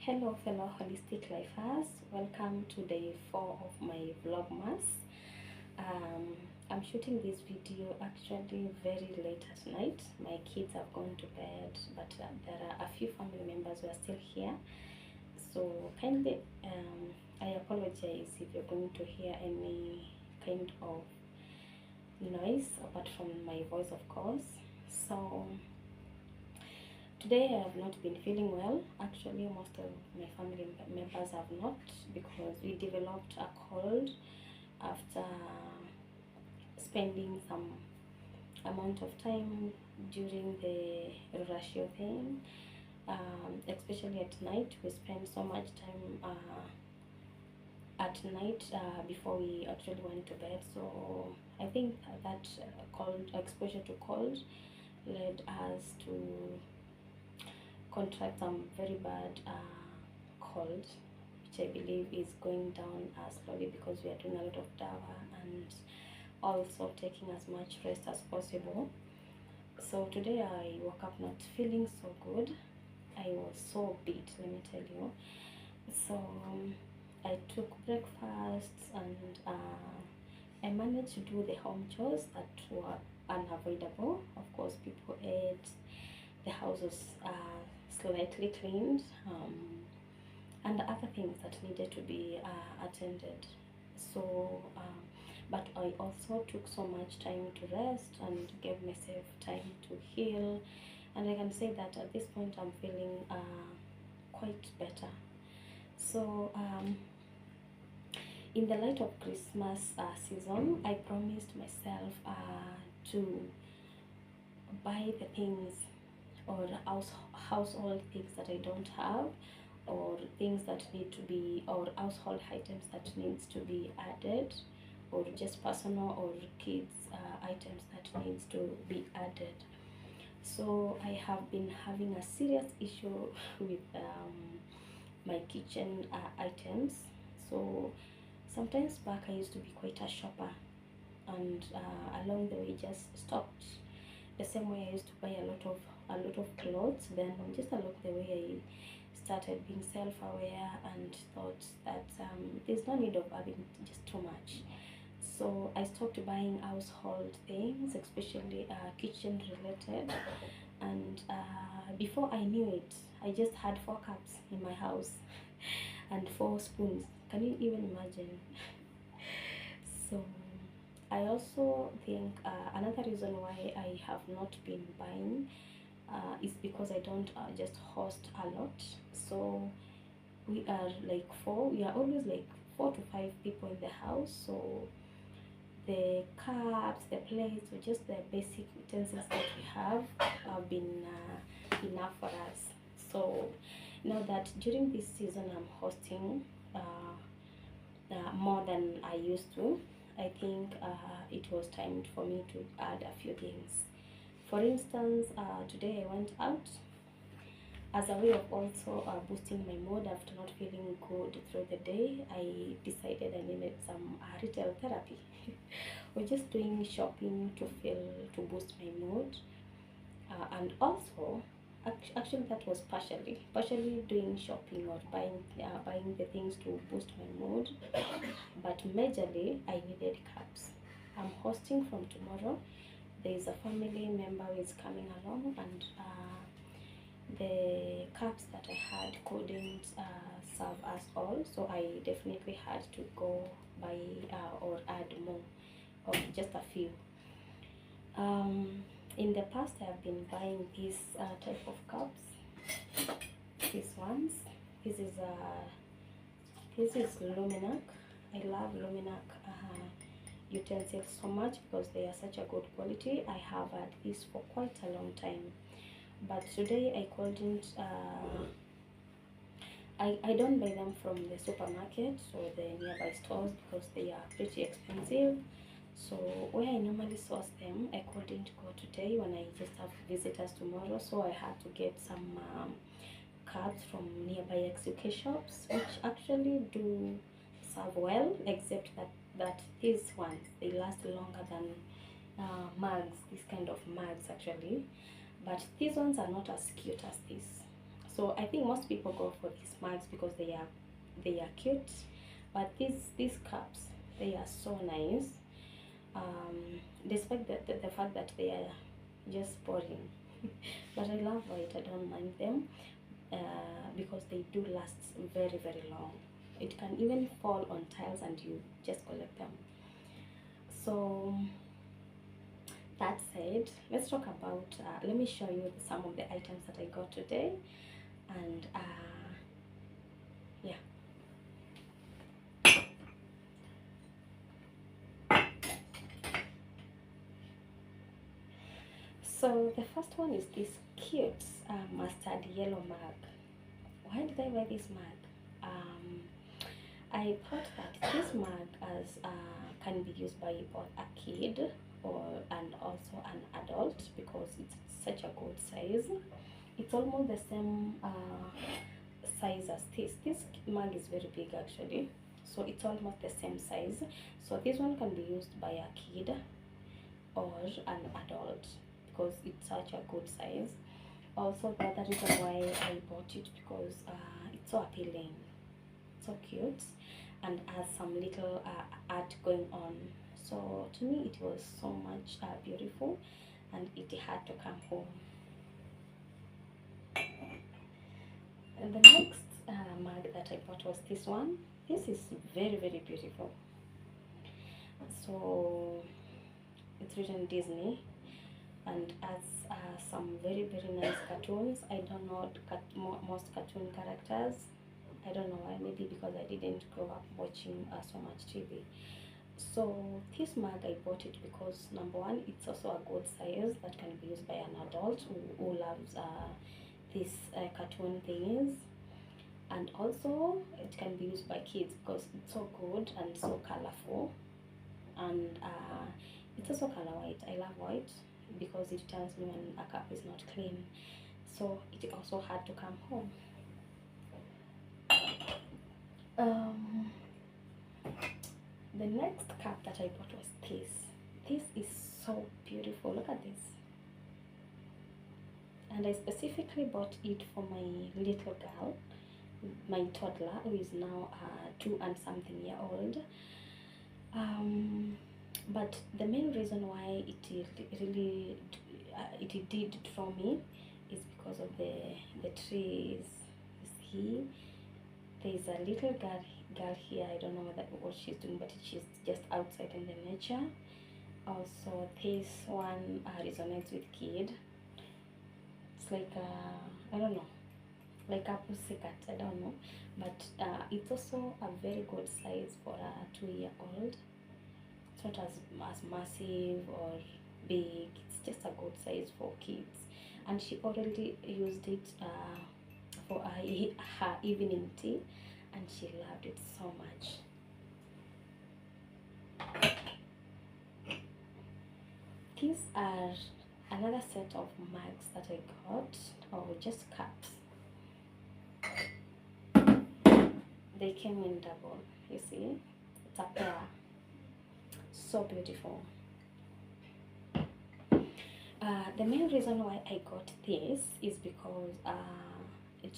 Hello fellow holistic lifers, welcome to day 4 of my Vlogmas. um, I'm shooting this video actually very late at night. My kids have gone to bed, but there are a few family members who are still here, so kindly I apologize if you're going to hear any kind of noise apart from my voice, of course. So today I have not been feeling well. Actually, most of my family members have not, because we developed a cold after spending some amount of time during the ratio thing. Especially at night, we spend so much time at night before we actually went to bed. So I think that cold exposure to cold led us to contract some very bad cold, which I believe is going down slowly, because we are doing a lot of dawa and also taking as much rest as possible. So today I woke up not feeling so good. I was so beat, let me tell you. So I took breakfast and I managed to do the home chores that were unavoidable. Of course, people ate, the house was slightly cleaned, and other things that needed to be attended. So but I also took so much time to rest and gave myself time to heal, and I can say that at this point I'm feeling quite better. So in the light of Christmas season, I promised myself to buy the things or household things that I don't have, or things that need to be, or household items that needs to be added, or just personal or kids items that needs to be added. So I have been having a serious issue with my kitchen items. So sometimes back I used to be quite a shopper, and along the way just stopped. The same way I used to buy a lot of clothes, then just along the way I started being self-aware and thought that there's no need of having just too much. So I stopped buying household things, especially kitchen related. And before I knew it, I just had 4 cups in my house and 4 spoons. Can you even imagine? So I also think another reason why I have not been buying is because I don't just host a lot. So we are like we are always like 4 to 5 people in the house. So the cups, the plates, or just the basic utensils that we have been enough for us. So now that during this season I'm hosting more than I used to, I think it was time for me to add a few things. For instance, today I went out as a way of also boosting my mood after not feeling good through the day. I decided I needed some retail therapy. We're just doing shopping to boost my mood, and also actually that was partially doing shopping or buying the things to boost my mood, but majorly I needed cups. I'm hosting from tomorrow. There is a family member who is coming along, and the cups that I had couldn't serve us all, so I definitely had to go buy or add more, or just a few. In the past, I have been buying this type of cups. These ones. This is Luminac. I love Luminac utensils so much because they are such a good quality. I have had this for quite a long time, but today I couldn't. I don't buy them from the supermarket or the nearby stores because they are pretty expensive. So where I normally source them, I couldn't go today when I just have visitors tomorrow. So I had to get some cards from nearby XUK shops, which actually do serve well, except that these ones, they last longer than mugs, this kind of mugs actually. But these ones are not as cute as this. So I think most people go for these mugs because they are cute, but these cups, they are so nice. Despite the fact that they are just boring, but I love white. I don't mind them because they do last very, very long. It can even fall on tiles and you just collect them. So that said, let's talk about, let me show you some of the items that I got today. And yeah. So the first one is this cute mustard yellow mug. Why did I buy this mug? I thought that this mug can be used by both a kid and also an adult because it's such a good size. It's almost the same size as this. This mug is very big actually, so it's almost the same size. So this one can be used by a kid or an adult because it's such a good size. Also, the other reason why I bought it because it's so appealing, so cute, and has some little art going on. So to me it was so much beautiful, and it had to come home. And the next mug that I bought was this one. This is very, very beautiful. So it's written Disney and has some very, very nice cartoons. I don't know most cartoon characters. I don't know why, maybe because I didn't grow up watching so much TV. So this mug, I bought it because number one, it's also a good size that can be used by an adult who loves these cartoon things, and also it can be used by kids because it's so good and so colorful, and it's also color white. I love white because it tells me when a cup is not clean. So it also had to come home. The next cup that I bought was this. This is so beautiful. Look at this. And I specifically bought it for my little girl, my toddler, who is now 2 and something year old. But the main reason why it did draw me is because of the trees. You see, there's a little girl here. I don't know what she's doing, but she's just outside in the nature. Also, this one resonates with kid. It's like I don't know, like a pussycat. I don't know, but it's also a very good size for a 2-year-old. It's not as massive or big. It's just a good size for kids, and she already used it for her evening tea, and she loved it so much. These are another set of mugs that I got, or just cups. They came in double, you see, it's a pair. So beautiful. The main reason why I got this is because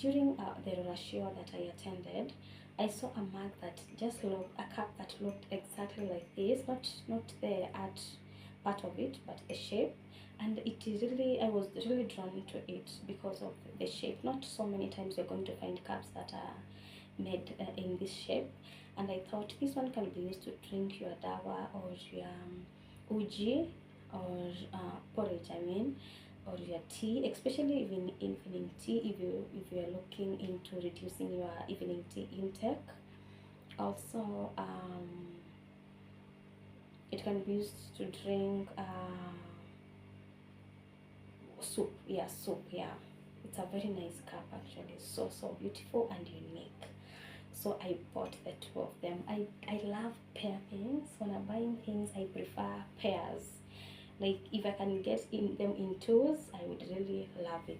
during the roller show that I attended, I saw a mug that just looked, a cup that looked exactly like this, not the art part of it, but the shape. And I was really drawn to it because of the shape. Not so many times you're going to find cups that are made in this shape, and I thought this one can be used to drink your dawa or your uji or porridge, I mean, or your tea, especially even evening tea, if you are looking into reducing your evening tea intake. Also, it can be used to drink soup. Yeah, soup. Yeah, it's a very nice cup actually. So beautiful and unique. So I bought the 2 of them. I love pair things. When I'm buying things, I prefer pairs. Like if I can get them in 2s, I would really love it.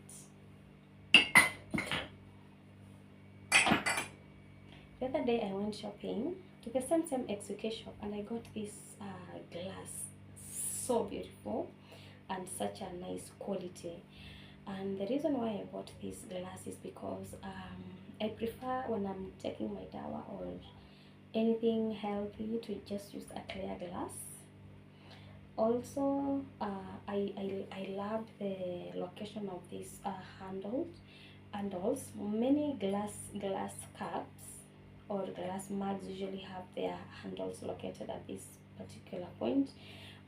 The other day I went shopping to the same execution shop, and I got this glass. So beautiful and such a nice quality. And the reason why I bought this glass is because I prefer when I'm taking my dawa or anything healthy to just use a clear glass. Also, I love the location of these handles. Many glass cups or glass mugs usually have their handles located at this particular point,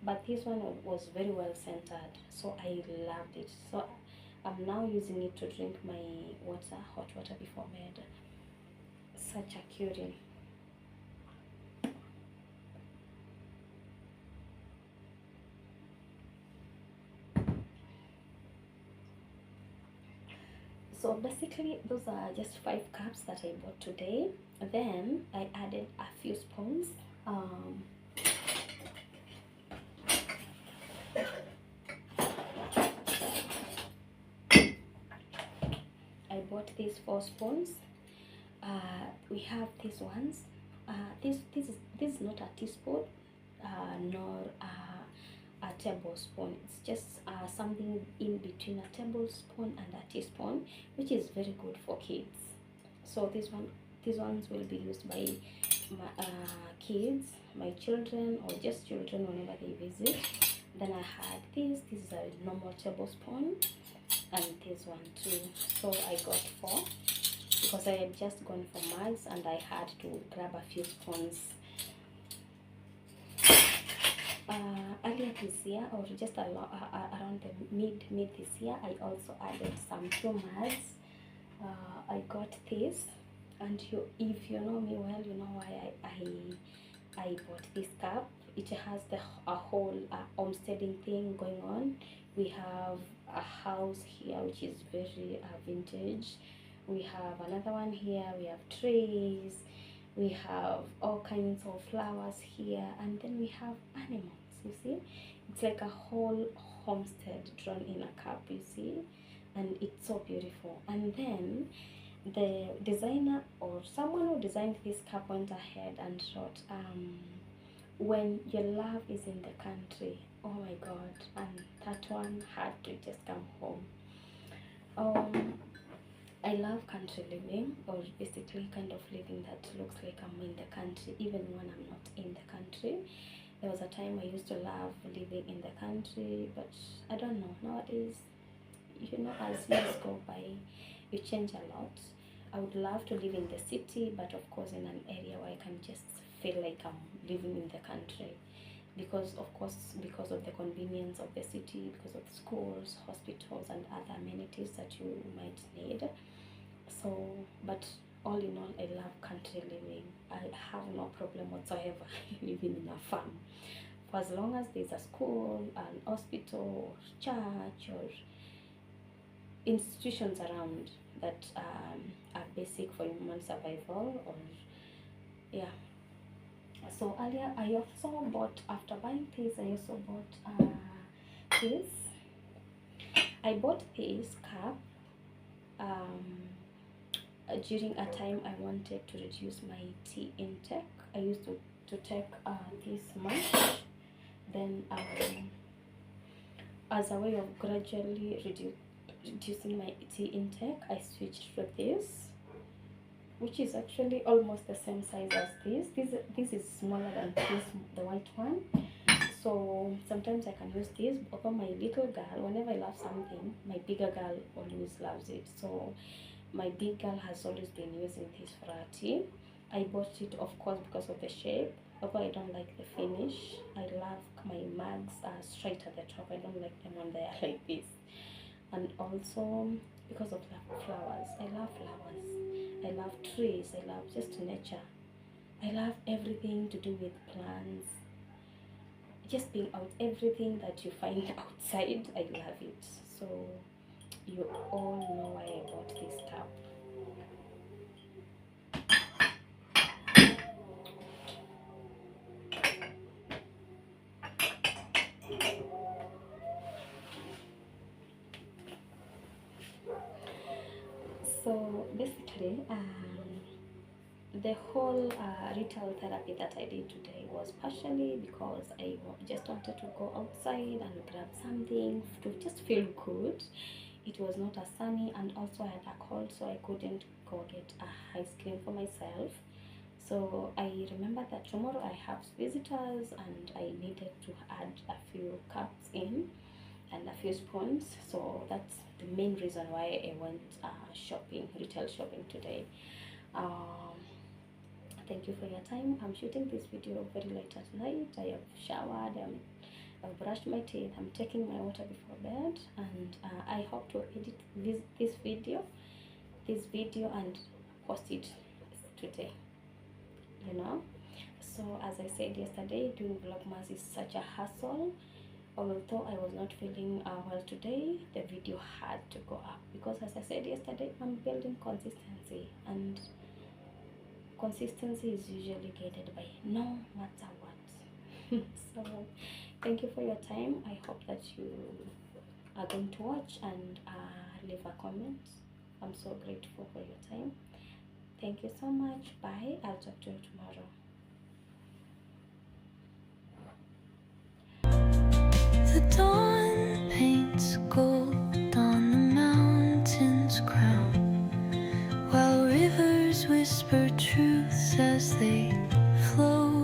but this one was very well centered, so I loved it. So I'm now using it to drink my water, hot water before bed. Such a cutie. So basically those are just 5 cups that I bought today. Then I added a few spoons. I bought these 4 spoons. We have these ones. This is not a teaspoon, nor a tablespoon. It's just something in between a tablespoon and a teaspoon, which is very good for kids. So these ones will be used by my kids, my children, or just children whenever they visit. Then I had this. This is a normal tablespoon, and this one too. So I got 4 because I had just gone for mugs and I had to grab a few spoons. Earlier this year, or just around the mid this year, I also added some 2 mugs. I got this, and if you know me well, you know why I bought this cup. It has a whole homesteading thing going on. We have a house here which is very vintage. We have another one here. We have trees. We have all kinds of flowers here, and then we have animals. You see, it's like a whole homestead drawn in a cup. You see, and it's so beautiful. And then the designer or someone who designed this cup went ahead and wrote, when your love is in the country. Oh my god, and that one had to just come home. I love country living, or basically kind of living that looks like I'm in the country even when I'm not in the country. There was a time I used to love living in the country, but I don't know, nowadays, you know, as years go by, you change a lot. I would love to live in the city, but of course in an area where I can just feel like I'm living in the country, because of course, because of the convenience of the city, because of schools, hospitals, and other amenities that you might need. So, but all in all, I love country living. I have no problem whatsoever living in a farm, for as long as there's a school, an hospital, or church, or institutions around that are basic for human survival. Or yeah. So earlier I also bought, after buying this, I also bought this. I bought this cup during a time I wanted to reduce my tea intake. I used to take this much. Then as a way of gradually reducing my tea intake, I switched to this, which is actually almost the same size as this. This is smaller than this, the white one. So sometimes I can use this. Although my little girl, whenever I love something, my bigger girl always loves it. So my big girl has always been using this for her tea. I bought it, of course, because of the shape. Although I don't like the finish. I love my mugs straight at the top. I don't like them when they are like this. And also because of the flowers. I love flowers. I love trees. I love just nature. I love everything to do with plants. Just being out, everything that you find outside, I love it. So you all know why I bought this cup. So basically, the whole retail therapy that I did today was partially because I just wanted to go outside and grab something to just feel good. it was not as sunny, and also I had a cold, so I couldn't go get a ice cream for myself. So I remember that tomorrow I have visitors and I needed to add a few cups in and a few spoons. So that's the main reason why I went shopping, retail shopping today. Um, Thank you for your time. I'm shooting this video very late at night. I have showered, I've brushed my teeth, I'm taking my water before bed, and I hope to edit this video and post it today, you know. So as I said yesterday, doing Vlogmas is such a hassle. Although I was not feeling well today, the video had to go up because, as I said yesterday, I'm building consistency, and consistency is usually gated by no matter what. So thank you for your time. I hope that you are going to watch and leave a comment. I'm so grateful for your time. Thank you so much. Bye. I'll talk to you tomorrow. The dawn paints gold on the mountain's crown, while rivers whisper truths as they flow